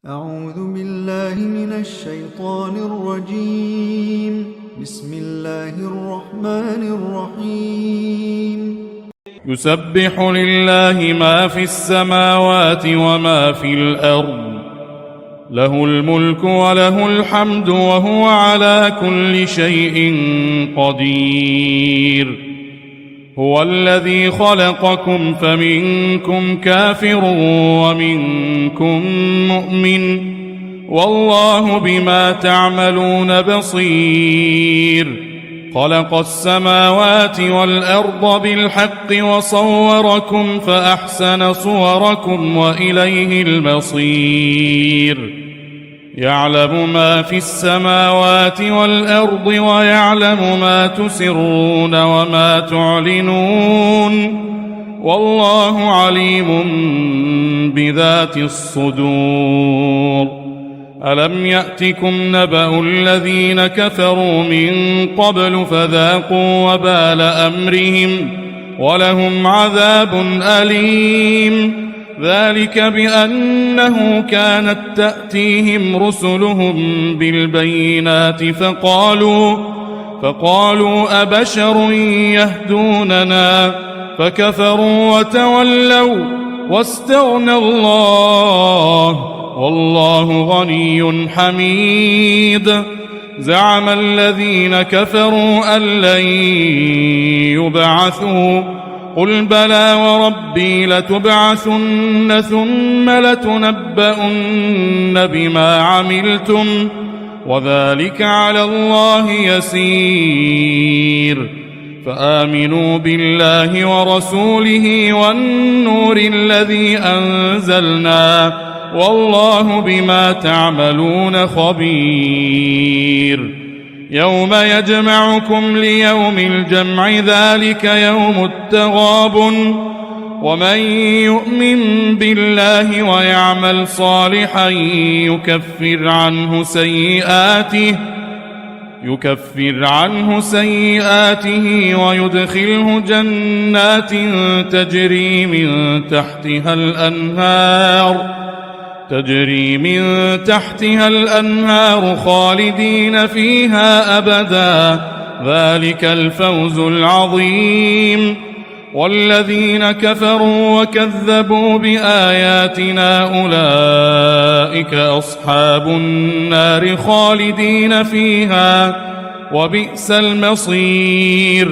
أعوذ بالله من الشيطان الرجيم. بسم الله الرحمن الرحيم. يسبح لله ما في السماوات وما في الأرض، له الملك وله الحمد وهو على كل شيء قدير. هو الذي خلقكم فمنكم كافر ومنكم مؤمن، والله بما تعملون بصير. خلق السماوات والأرض بالحق وصوركم فأحسن صوركم وإليه المصير. يعلم ما في السماوات والأرض ويعلم ما تسرون وما تعلنون، والله عليم بذات الصدور. ألم يأتكم نبأ الذين كفروا من قبل فذاقوا وبال أمرهم ولهم عذاب أليم. ذلك بأنه كانت تأتيهم رسلهم بالبينات فقالوا أبشر يهدوننا فكفروا وتولوا واستغنى الله والله غني حميد. زعم الذين كفروا أن لن يبعثوا، قل بلى وربي لتبعثن ثم لتنبؤن بما عملتم وذلك على الله يسير. فآمنوا بالله ورسوله والنور الذي أنزلنا، والله بما تعملون خبير. يوم يجمعكم ليوم الجمع ذلك يوم التغابن، ومن يؤمن بالله ويعمل صالحا يكفر عنه سيئاته ويدخله جنات تجري من تحتها الأنهار خالدين فيها أبدا، ذلك الفوز العظيم. والذين كفروا وكذبوا بآياتنا أولئك أصحاب النار خالدين فيها وبئس المصير.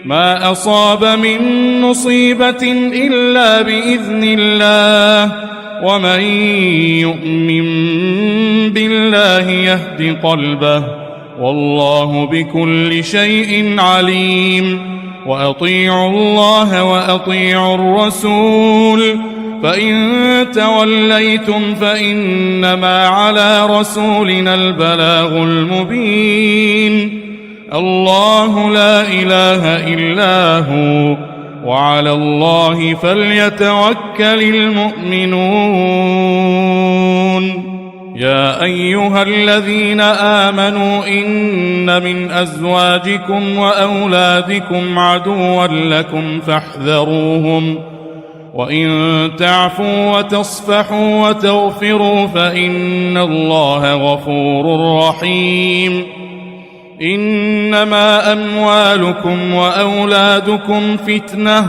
ما أصاب من مصيبة إلا بإذن الله، ومن يؤمن بالله يهد قلبه، والله بكل شيء عليم. وأطيعوا الله وأطيعوا الرسول، فإن توليتم فإنما على رسولنا البلاغ المبين. الله لا إله إلا هو، وعلى الله فليتوكل المؤمنون. يا أيها الذين آمنوا إن من أزواجكم وأولادكم عدوا لكم فاحذروهم، وإن تعفوا وتصفحوا وتغفروا فإن الله غفور رحيم. إنما أموالكم وأولادكم فتنة،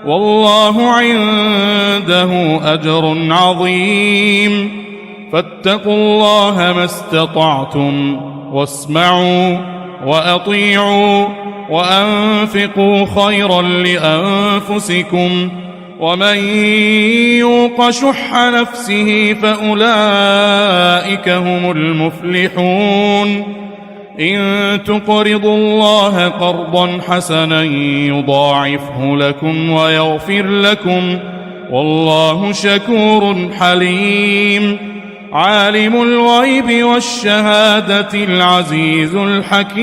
والله عنده أجر عظيم. فاتقوا الله ما استطعتم، واسمعوا وأطيعوا وأنفقوا خيرا لأنفسكم، ومن يوق شح نفسه فأولئك هم المفلحون. إن تقرضوا الله قرضا حسنا يضاعفه لكم ويغفر لكم، والله شكور حليم. عالم الغيب والشهادة العزيز الحكيم.